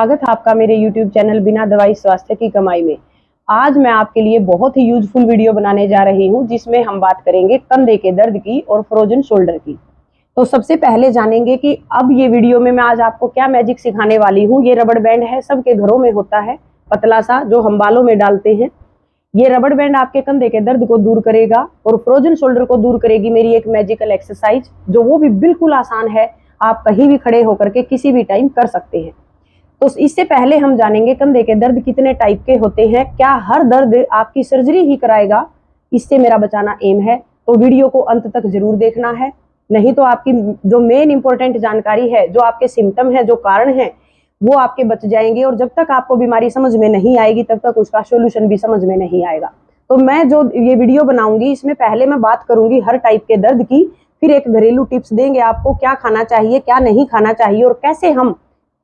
स्वागत है आपका मेरे YouTube चैनल बिना दवाई स्वास्थ्य की कमाई में। आज मैं आपके लिए बहुत ही यूजफुल वीडियो बनाने जा रही हूं, जिसमें हम बात करेंगे कंधे के दर्द की और फ्रोजन शोल्डर की। तो सबसे पहले जानेंगे कि अब ये वीडियो में मैं आज आपको क्या मैजिक सिखाने वाली हूँ। ये रबड़ बैंड है, सबके घरों में होता है, पतला सा, जो हम बालों में डालते हैं। ये रबड़ बैंड आपके कंधे के दर्द को दूर करेगा और फ्रोजन शोल्डर को दूर करेगी मेरी एक मैजिकल एक्सरसाइज, जो वो भी बिल्कुल आसान है। आप कहीं भी खड़े होकर के किसी भी टाइम कर सकते हैं। तो इससे पहले हम जानेंगे कंधे के दर्द कितने टाइप के होते हैं। क्या हर दर्द आपकी सर्जरी ही कराएगा? इससे मेरा बचाना एम है, तो वीडियो को अंत तक जरूर देखना है। नहीं तो आपकी जो मेन इंपॉर्टेंट जानकारी है, जो आपके सिम्टम है, जो कारण है, वो आपके बच जाएंगे। और जब तक आपको बीमारी समझ में नहीं आएगी, तब तक उसका सोल्यूशन भी समझ में नहीं आएगा। तो मैं जो ये वीडियो बनाऊंगी, इसमें पहले मैं बात करूंगी हर टाइप के दर्द की, फिर एक घरेलू टिप्स देंगे आपको, क्या खाना चाहिए, क्या नहीं खाना चाहिए, और कैसे हम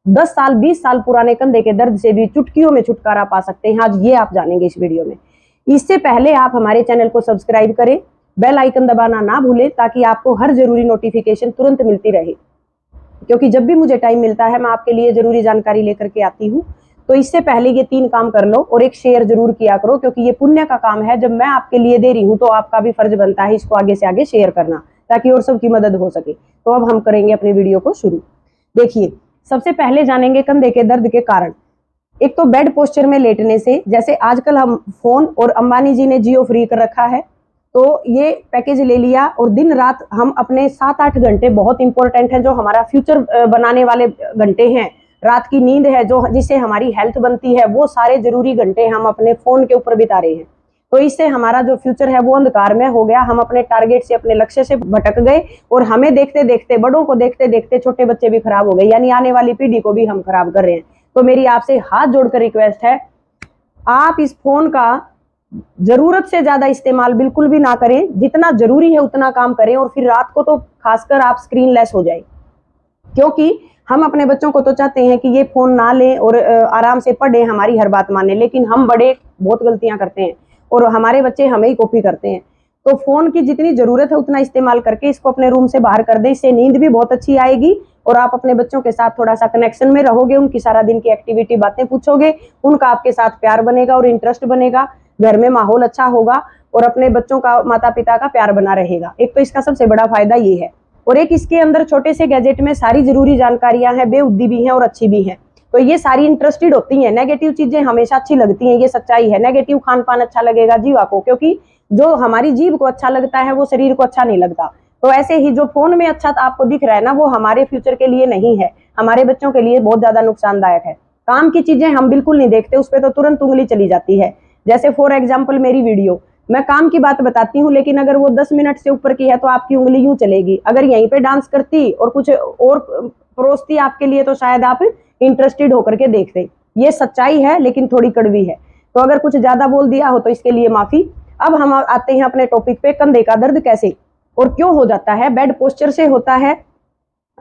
10 साल 20 साल पुराने कंधे के दर्द से भी चुटकियों में छुटकारा पा सकते हैं। आज ये आप जानेंगे इस वीडियो में। इससे पहले आप हमारे चैनल को सब्सक्राइब करें, बेल आइकन दबाना ना भूलें, ताकि आपको हर जरूरी नोटिफिकेशन तुरंत मिलती रहे। क्योंकि जब भी मुझे टाइम मिलता है, मैं आपके लिए जरूरी जानकारी लेकर के आती हूँ। तो इससे पहले ये 3 काम कर लो और एक शेयर जरूर किया करो, क्योंकि ये पुण्य का काम है। जब मैं आपके लिए दे रही हूँ, तो आपका भी फर्ज बनता है इसको आगे से आगे शेयर करना, ताकि और सबकी मदद हो सके। तो अब हम करेंगे अपनी वीडियो को शुरू। देखिए, सबसे पहले जानेंगे कंधे के दर्द के कारण। एक तो बेड पोस्चर में लेटने से, जैसे आजकल हम फोन, और अंबानी जी ने जियो फ्री कर रखा है, तो ये पैकेज ले लिया और दिन रात हम अपने 7-8 घंटे बहुत इंपॉर्टेंट है, जो हमारा फ्यूचर बनाने वाले घंटे हैं, रात की नींद है, जो जिससे हमारी हेल्थ बनती है, वो सारे जरूरी घंटे हम अपने फोन के ऊपर बिता रहे हैं। तो इससे हमारा जो फ्यूचर है वो अंधकार में हो गया। हम अपने टारगेट से, अपने लक्ष्य से भटक गए, और हमें देखते देखते, बड़ों को देखते देखते छोटे बच्चे भी खराब हो गए, यानी आने वाली पीढ़ी को भी हम खराब कर रहे हैं। तो मेरी आपसे हाथ जोड़कर रिक्वेस्ट है, आप इस फोन का जरूरत से ज्यादा इस्तेमाल बिल्कुल भी ना करें। जितना जरूरी है उतना काम करें, और फिर रात को तो खासकर आप स्क्रीन लेस हो जाए। क्योंकि हम अपने बच्चों को तो चाहते हैं कि ये फोन ना लें और आराम से पढ़े, हमारी हर बात माने, लेकिन हम बड़े बहुत गलतियां करते हैं और हमारे बच्चे हमें ही कॉपी करते हैं। तो फोन की जितनी जरूरत है उतना इस्तेमाल करके इसको अपने रूम से बाहर कर दें। इससे नींद भी बहुत अच्छी आएगी, और आप अपने बच्चों के साथ थोड़ा सा कनेक्शन में रहोगे, उनकी सारा दिन की एक्टिविटी बातें पूछोगे, उनका आपके साथ प्यार बनेगा और इंटरेस्ट बनेगा, घर में माहौल अच्छा होगा, और अपने बच्चों का, माता पिता का प्यार बना रहेगा। एक तो इसका सबसे बड़ा फायदा ये है। और एक इसके अंदर छोटे से गैजेट में सारी जरूरी जानकारियां हैं, बेहुद्दी भी हैं और अच्छी भी हैं। तो ये सारी इंटरेस्टेड होती हैं। नेगेटिव चीजें हमेशा अच्छी लगती हैं, ये सच्चाई है। नेगेटिव खान पान अच्छा लगेगा जीवा को, क्योंकि जो हमारी जीभ को अच्छा लगता है वो शरीर को अच्छा नहीं लगता। तो ऐसे ही जो फोन में अच्छा आपको दिख रहा है ना, वो हमारे फ्यूचर के लिए नहीं है, हमारे बच्चों के लिए बहुत ज्यादा नुकसानदायक है। काम की चीजें हम बिल्कुल नहीं देखते, उस पर तो तुरंत उंगली चली जाती है। जैसे फॉर एग्जाम्पल मेरी वीडियो, मैं काम की बात बताती हूँ, लेकिन अगर वो 10 मिनट से ऊपर की है तो आपकी उंगली यूं चलेगी। अगर यहीं पे डांस करती और कुछ और परोसती आपके लिए, तो शायद आप इंटरेस्टेड होकर के देखते। ये सच्चाई है, लेकिन थोड़ी कड़वी है। तो अगर कुछ ज्यादा बोल दिया हो तो इसके लिए माफी। अब हम आते हैं अपने टॉपिक पे, कंधे का दर्द कैसे और क्यों हो जाता है। बेड पोस्चर से होता है।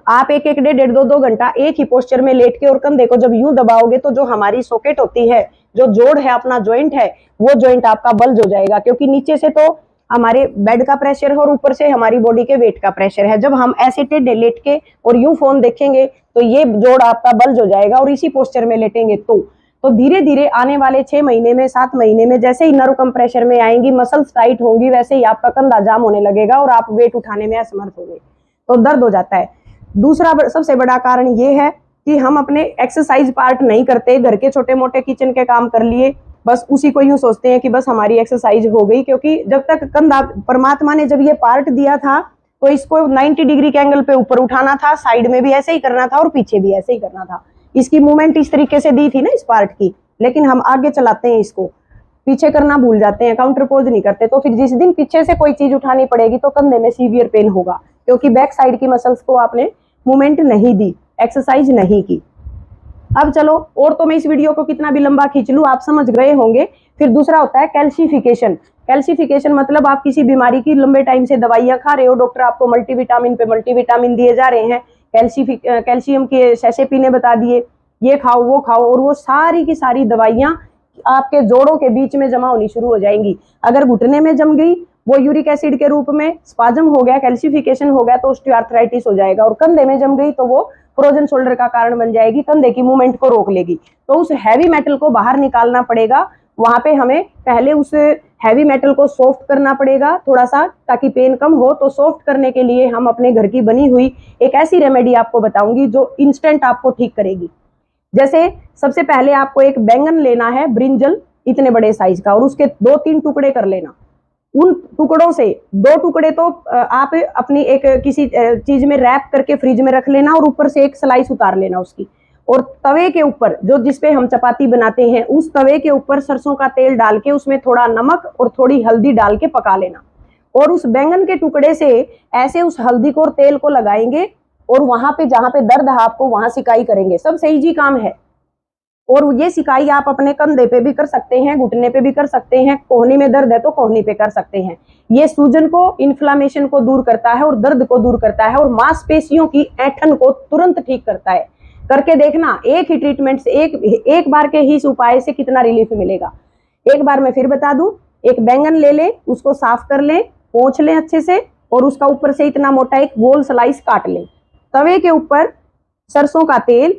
आप एक एक डेढ़ 2-2 घंटा एक ही पोस्चर में लेट के और कंधे को जब यूं दबाओगे, तो जो हमारी सॉकेट होती है, जो जोड़ है, अपना जॉइंट है, वो जॉइंट आपका बल्ज हो जाएगा। क्योंकि नीचे से तो हमारे बेड का प्रेशर है और ऊपर से हमारी बॉडी के वेट का प्रेशर है। जब हम ऐसे टेढ़े लेट के और यूं फोन देखेंगे, तो ये जोड़ आपका बल्ज हो जाएगा। और इसी पोस्चर में लेटेंगे तो धीरे धीरे आने वाले 6 महीने में, 7 महीने में, जैसे ही नर्व कंप्रेशर में आएंगी, मसल्स टाइट होंगी, वैसे ही आपका कंधा जाम होने लगेगा और आप वेट उठाने में असमर्थ होंगे, तो दर्द हो जाता है। दूसरा सबसे बड़ा कारण ये है कि हम अपने एक्सरसाइज पार्ट नहीं करते। घर के छोटे मोटे किचन के काम कर लिए, बस उसी को यूं सोचते हैं कि बस हमारी एक्सरसाइज हो गई। क्योंकि जब तक कंधा, परमात्मा ने जब ये पार्ट दिया था, तो इसको 90 डिग्री के एंगल पे ऊपर उठाना था, साइड में भी ऐसे ही करना था और पीछे भी ऐसे ही करना था। इसकी मूवमेंट इस तरीके से दी थी ना इस पार्ट की, लेकिन हम आगे चलाते हैं, इसको पीछे करना भूल जाते हैं, काउंटर पोज नहीं करते। तो फिर जिस दिन पीछे से कोई चीज उठानी पड़ेगी, तो कंधे में सीवियर पेन होगा, क्योंकि बैक साइड की मसल्स को आपने मूवमेंट नहीं दी, एक्सरसाइज नहीं की। अब चलो, और तो मैं इस वीडियो को कितना भी लंबा खींच लूं, आप समझ गए होंगे। फिर दूसरा होता है कैल्शिफिकेशन। कैल्शिफिकेशन मतलब आप किसी बीमारी की लंबे टाइम से दवाइयां खा रहे हो, डॉक्टर आपको मल्टीविटामिन पे मल्टीविटामिन दिए जा रहे हैं, कैल्शियम के सैशे पीने बता दिए, ये खाओ वो खाओ, और वो सारी की सारी दवाइयां आपके जोड़ों के बीच में जमा होनी शुरू हो जाएंगी। अगर घुटने में जम गई वो यूरिक एसिड के रूप में स्पाज्म हो गया, कैल्सिफिकेशन हो गया तो ऑस्टियोआर्थराइटिस हो जाएगा, और कंधे में जम गई तो वो फ्रोजन शोल्डर का कारण बन जाएगी, कंधे की मूवमेंट को रोक लेगी। तो उस हैवी मेटल को बाहर निकालना पड़ेगा। वहां पे हमें पहले उस हैवी मेटल को सॉफ्ट करना पड़ेगा थोड़ा सा, ताकि पेन कम हो। तो सॉफ्ट करने के लिए हम अपने घर की बनी हुई एक ऐसी रेमेडी आपको बताऊंगी जो इंस्टेंट आपको ठीक करेगी। जैसे सबसे पहले आपको एक बैंगन लेना है, ब्रिंजल इतने बड़े साइज का, और उसके 2-3 टुकड़े कर लेना। उन टुकड़ों से 2 टुकड़े तो आप अपनी एक किसी चीज में रैप करके फ्रिज में रख लेना, और ऊपर से एक स्लाइस उतार लेना उसकी, और तवे के ऊपर जो जिसपे हम चपाती बनाते हैं उस तवे के ऊपर सरसों का तेल डाल के उसमें थोड़ा नमक और थोड़ी हल्दी डाल के पका लेना, और उस बैंगन के टुकड़े से ऐसे उस हल्दी को और तेल को लगाएंगे, और वहां पे जहां पे दर्द है आपको वहां सिकाई करेंगे। सबसे इजी काम है, और ये सिकाई आप अपने कंधे पे भी कर सकते हैं, घुटने पे भी कर सकते हैं, कोहनी में दर्द है तो कोहनी पे कर सकते हैं। ये सूजन को, इन्फ्लामेशन को दूर करता है और दर्द को दूर करता है, और मांसपेशियों की ऐंठन को तुरंत ठीक करता है। करके देखना, एक ही ट्रीटमेंट से, एक बार के ही इस उपाय से कितना रिलीफ मिलेगा। एक बार मैं फिर बता दूं, एक बैंगन ले लें, उसको साफ कर लें, पोंछ लें अच्छे से, और उसका ऊपर से इतना मोटा एक गोल स्लाइस काट लें। तवे के ऊपर सरसों का तेल,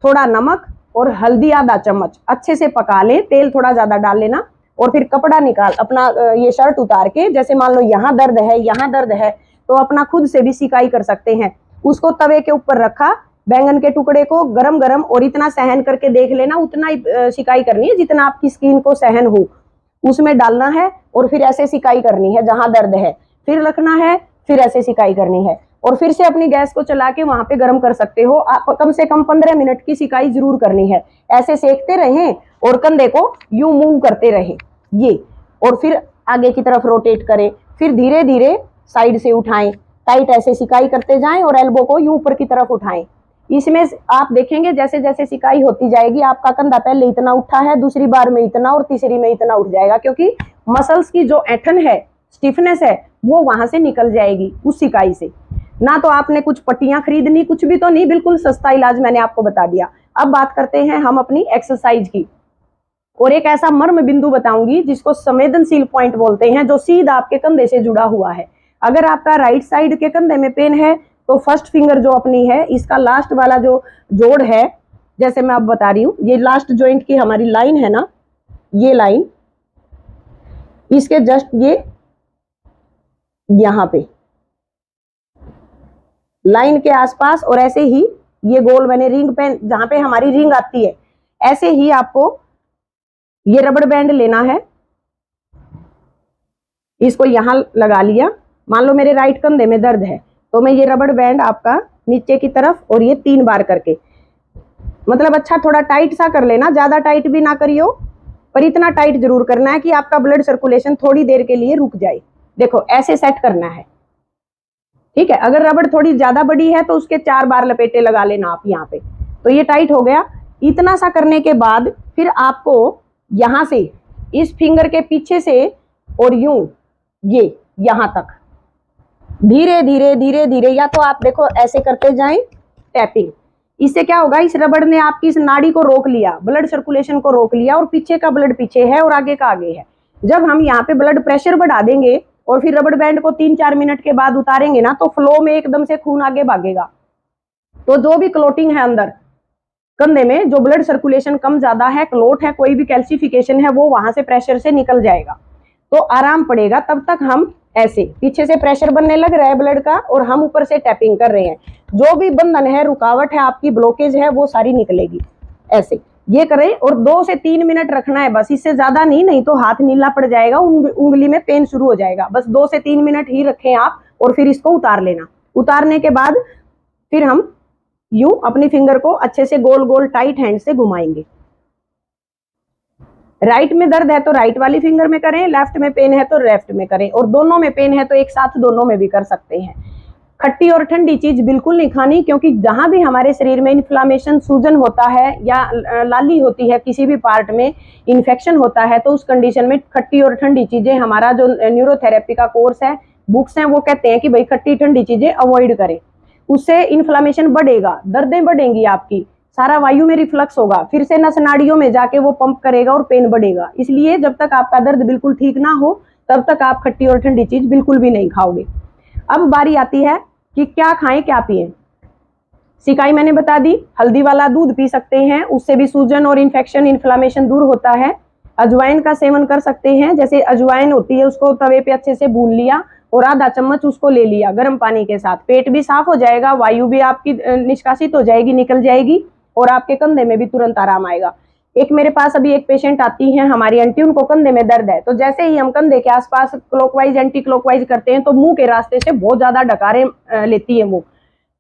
थोड़ा नमक और हल्दी आधा चम्मच अच्छे से पका ले, तेल थोड़ा ज्यादा डाल लेना, और फिर कपड़ा निकाल अपना, ये शर्ट उतार के, जैसे मान लो यहाँ दर्द है, यहाँ दर्द है, तो अपना खुद से भी सिकाई कर सकते हैं। उसको तवे के ऊपर रखा, बैंगन के टुकड़े को गरम गरम, और इतना सहन करके देख लेना, उतना ही सिकाई करनी है जितना आपकी स्किन को सहन हो, उसमें डालना है, और फिर ऐसे सिकाई करनी है जहां दर्द है, फिर रखना है, फिर ऐसे सिकाई करनी है, और फिर से अपनी गैस को चला के वहां पे गर्म कर सकते हो। आप कम से कम 15 मिनट की सिकाई जरूर करनी है, ऐसे सेकते रहें और कंधे को यूं मूव करते रहें ये, और फिर आगे की तरफ रोटेट करें, फिर धीरे धीरे साइड से उठाएं, टाइट ऐसे सिकाई करते जाएं, और एल्बो को यूं ऊपर की तरफ उठाएं। इसमें आप देखेंगे जैसे जैसे सिकाई होती जाएगी आपका कंधा पहले इतना उठा है, दूसरी बार में इतना, और तीसरी में इतना उठ जाएगा, क्योंकि मसल्स की जो ऐंठन है, स्टिफनेस है, वो वहां से निकल जाएगी उस सिकाई से। ना तो आपने कुछ पट्टियां खरीदनी, कुछ भी तो नहीं, बिल्कुल सस्ता इलाज मैंने आपको बता दिया। अब बात करते हैं हम अपनी एक्सरसाइज की, और एक ऐसा मर्म बिंदु बताऊंगी जिसको संवेदनशील पॉइंट बोलते हैं, जो सीधा आपके कंधे से जुड़ा हुआ है। अगर आपका राइट साइड के कंधे में पेन है तो फर्स्ट फिंगर जो अपनी है, इसका लास्ट वाला जो जोड़ है, जैसे मैं अब बता रही हूँ, ये लास्ट जॉइंट की हमारी लाइन है ना, ये लाइन, इसके जस्ट ये यहां पे लाइन के आसपास, और ऐसे ही ये गोल मैंने रिंग पेन जहां पे हमारी रिंग आती है, ऐसे ही आपको ये रबड़ बैंड लेना है, इसको यहां लगा लिया। मान लो मेरे राइट कंधे में दर्द है तो मैं ये रबड़ बैंड आपका नीचे की तरफ, और ये 3 बार करके, मतलब अच्छा थोड़ा टाइट सा कर लेना, ज्यादा टाइट भी ना करियो, पर इतना टाइट जरूर करना है कि आपका ब्लड सर्कुलेशन थोड़ी देर के लिए रुक जाए। देखो ऐसे सेट करना है, ठीक है। अगर रबड़ थोड़ी ज्यादा बड़ी है तो उसके 4 बार लपेटे लगा लेना आप यहाँ पे, तो ये टाइट हो गया। इतना सा करने के बाद फिर आपको यहां से इस फिंगर के पीछे से और यूं ये यहां तक धीरे धीरे धीरे धीरे, या तो आप देखो ऐसे करते जाएं टैपिंग, इससे क्या होगा, इस रबड़ ने आपकी इस नाड़ी को रोक लिया, ब्लड सर्कुलेशन को रोक लिया, और पीछे का ब्लड पीछे है और आगे का आगे है। जब हम यहाँ पे ब्लड प्रेशर बढ़ा देंगे और फिर रबड़ बैंड को 3-4 मिनट के बाद उतारेंगे ना, तो फ्लो में एकदम से खून आगे भागेगा, तो जो भी क्लोटिंग है अंदर कंधे में, जो ब्लड सर्कुलेशन कम ज्यादा है, क्लोट है, कोई भी कैल्सिफिकेशन है, वो वहां से प्रेशर से निकल जाएगा, तो आराम पड़ेगा। तब तक हम ऐसे, पीछे से प्रेशर बनने लग रहा है ब्लड का और हम ऊपर से टैपिंग कर रहे हैं, जो भी बंधन है, रुकावट है, आपकी ब्लॉकेज है, वो सारी निकलेगी। ऐसे ये करें और 2 से 3 मिनट रखना है बस, इससे ज्यादा नहीं, नहीं तो हाथ नीला पड़ जाएगा, उंगली में पेन शुरू हो जाएगा। बस 2 से 3 मिनट ही रखें आप, और फिर इसको उतार लेना। उतारने के बाद फिर हम यूं अपनी फिंगर को अच्छे से गोल गोल टाइट हैंड से घुमाएंगे। राइट में दर्द है तो राइट वाली फिंगर में करें, लेफ्ट में पेन है तो लेफ्ट में करें, और दोनों में पेन है तो एक साथ दोनों में भी कर सकते हैं। खट्टी और ठंडी चीज बिल्कुल नहीं खानी, क्योंकि जहां भी हमारे शरीर में इन्फ्लामेशन, सूजन होता है या लाली होती है, किसी भी पार्ट में इन्फेक्शन होता है, तो उस कंडीशन में खट्टी और ठंडी चीजें, हमारा जो न्यूरोथेरेपी का कोर्स है, बुक्स हैं, वो कहते हैं कि भाई खट्टी ठंडी चीजें अवॉइड करें, उससे इन्फ्लामेशन बढ़ेगा, दर्दें बढ़ेंगी आपकी, सारा वायु में रिफ्लक्स होगा, फिर से नस नाड़ियों में जाके वो पंप करेगा और पेन बढ़ेगा। इसलिए जब तक आपका दर्द बिल्कुल ठीक ना हो तब तक आप खट्टी और ठंडी चीज बिल्कुल भी नहीं खाओगे। अब बारी आती है कि क्या खाएं क्या पिएं। सिकाई मैंने बता दी, हल्दी वाला दूध पी सकते हैं, उससे भी सूजन और इन्फेक्शन इन्फ्लामेशन दूर होता है। अजवाइन का सेवन कर सकते हैं, जैसे अजवाइन होती है उसको तवे पे अच्छे से भून लिया और आधा चम्मच उसको ले लिया गर्म पानी के साथ, पेट भी साफ हो जाएगा, वायु भी आपकी निष्कासित हो जाएगी, निकल जाएगी और आपके कंधे में भी तुरंत आराम आएगा। एक मेरे पास अभी एक पेशेंट आती है हमारी आंटी, उनको कंधे में दर्द है, तो जैसे ही हम कंधे के आसपास क्लॉकवाइज एंटी क्लॉकवाइज करते हैं तो मुंह के रास्ते से बहुत ज्यादा डकारे लेती है वो,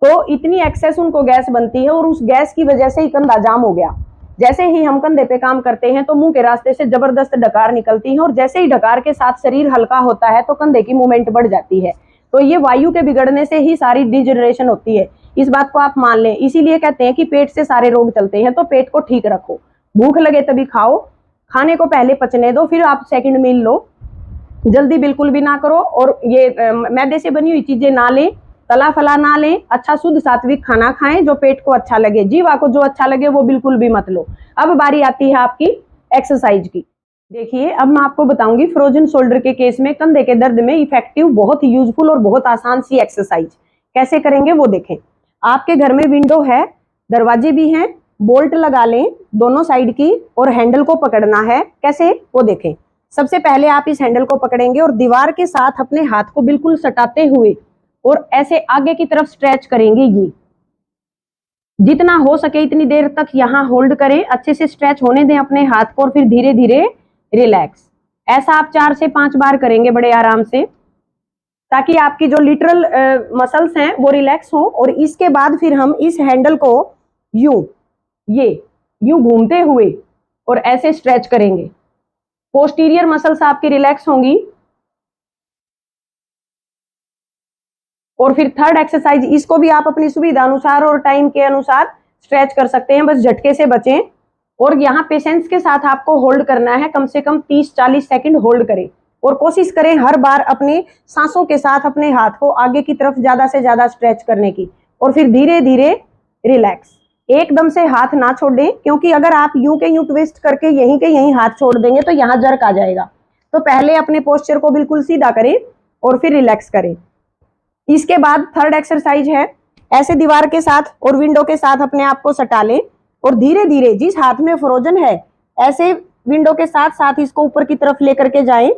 तो इतनी एक्सेस उनको गैस बनती है और उस गैस की वजह से ही कंधा जाम हो गया। जैसे ही हम कंधे पे काम करते हैं तो मुंह के रास्ते से जबरदस्त डकार निकलती है और जैसे ही डकार के साथ शरीर हल्का होता है तो कंधे की मूवमेंट बढ़ जाती है। तो ये वायु के बिगड़ने से ही सारी डिजनरेशन होती है, इस बात को आप मान लें। इसीलिए कहते हैं कि पेट से सारे रोग चलते हैं, तो पेट को ठीक रखो, भूख लगे तभी खाओ, खाने को पहले पचने दो, फिर आप सेकंड मील लो, जल्दी बिल्कुल भी ना करो। और ये मैदे से बनी हुई चीजें ना लें, तला फला ना लें, अच्छा शुद्ध सात्विक खाना खाएं जो पेट को अच्छा लगे, जीवा को जो अच्छा लगे वो बिल्कुल भी मत लो। अब बारी आती है आपकी एक्सरसाइज की। देखिए अब मैं आपको बताऊंगी फ्रोजन शोल्डर के केस में कंधे के दर्द में इफेक्टिव, बहुत ही यूजफुल और बहुत आसान सी एक्सरसाइज कैसे करेंगे वो देखें। आपके घर में विंडो है, दरवाजे भी हैं, बोल्ट लगा लें दोनों साइड की और हैंडल को पकड़ना है, कैसे वो देखें। सबसे पहले आप इस हैंडल को पकड़ेंगे और दीवार के साथ अपने हाथ को बिल्कुल सटाते हुए और ऐसे आगे की तरफ स्ट्रेच करेंगे। ये जितना हो सके इतनी देर तक यहाँ होल्ड करें, अच्छे से स्ट्रेच होने दें अपने हाथ को और फिर धीरे धीरे रिलैक्स। ऐसा आप 4 से 5 बार करेंगे बड़े आराम से, ताकि आपकी जो लिटरल मसल्स हैं वो रिलैक्स हो। और इसके बाद फिर हम इस हैंडल को यूं घूमते हुए और ऐसे स्ट्रेच करेंगे, पोस्टीरियर मसल्स आपकी रिलैक्स होंगी। और फिर थर्ड एक्सरसाइज, इसको भी आप अपनी सुविधा अनुसार और टाइम के अनुसार स्ट्रेच कर सकते हैं, बस झटके से बचें। और यहाँ पेशेंस के साथ आपको होल्ड करना है, कम से कम 30-40 सेकंड होल्ड करें और कोशिश करें हर बार अपने सांसों के साथ अपने हाथ को आगे की तरफ ज्यादा से ज्यादा स्ट्रेच करने की, और फिर धीरे धीरे रिलैक्स। एकदम से हाथ ना छोड़ दें, क्योंकि अगर आप यूं के यूं ट्विस्ट करके यहीं के यहीं हाथ छोड़ देंगे तो यहाँ जर्क आ जाएगा। तो पहले अपने पोस्चर को बिल्कुल सीधा करें और फिर रिलैक्स करें। इसके बाद थर्ड एक्सरसाइज है, ऐसे दीवार के साथ और विंडो के साथ अपने आप को सटा लें और धीरे धीरे जिस हाथ में फ्रोजन है ऐसे विंडो के साथ साथ इसको ऊपर की तरफ लेकर के जाएं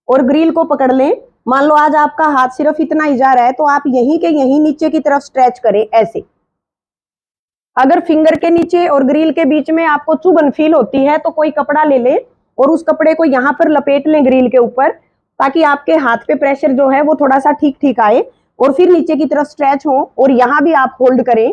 और ग्रिल को पकड़ लें। मान लो आज आपका हाथ सिर्फ इतना ही जा रहा है तो आप यहीं के यहीं नीचे की तरफ स्ट्रेच करें ऐसे। अगर फिंगर के नीचे और ग्रिल के बीच में आपको चुभन फील होती है तो कोई कपड़ा ले लें और उस कपड़े को यहाँ पर लपेट लें ग्रिल के ऊपर, ताकि आपके हाथ पे प्रेशर जो है वो थोड़ा सा ठीक ठीक आए और फिर नीचे की तरफ स्ट्रेच हो। और यहाँ भी आप होल्ड करें,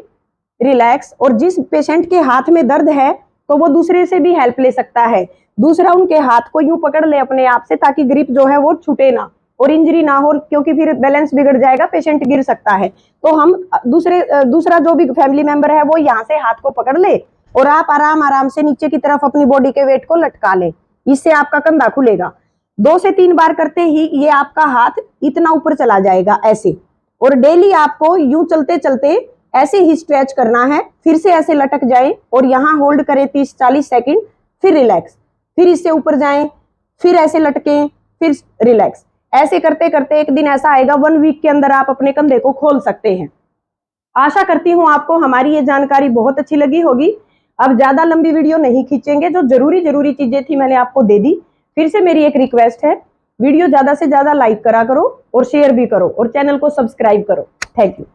रिलैक्स। और जिस पेशेंट के हाथ में दर्द है तो वो दूसरे से भी हेल्प ले सकता है, दूसरा उनके हाथ को यूं पकड़ ले अपने आप से, ताकि ग्रिप जो है वो छूटे ना और इंजरी ना हो, क्योंकि फिर बैलेंस बिगड़ जाएगा, पेशेंट गिर सकता है। तो हम दूसरा जो भी फैमिली मेंबर है वो यहाँ से हाथ को पकड़ ले और आप आराम आराम से नीचे की तरफ अपनी बॉडी के वेट को लटका ले, इससे आपका कंधा खुलेगा। 2 से 3 बार करते ही ये आपका हाथ इतना ऊपर चला जाएगा ऐसे। और डेली आपको यूं चलते चलते ऐसे ही स्ट्रेच करना है, फिर से ऐसे लटक जाएं और यहाँ होल्ड करें 30-40 सेकंड, फिर रिलैक्स, फिर इससे ऊपर जाएं, फिर ऐसे लटकें, फिर रिलैक्स। ऐसे करते करते एक दिन ऐसा आएगा 1 वीक के अंदर आप अपने कंधे को खोल सकते हैं। आशा करती हूँ आपको हमारी ये जानकारी बहुत अच्छी लगी होगी। अब ज्यादा लंबी वीडियो नहीं खींचेंगे, जो जरूरी चीजें थी मैंने आपको दे दी। फिर से मेरी एक रिक्वेस्ट है, वीडियो ज्यादा से ज्यादा लाइक करा करो और शेयर भी करो और चैनल को सब्सक्राइब करो। Thank you.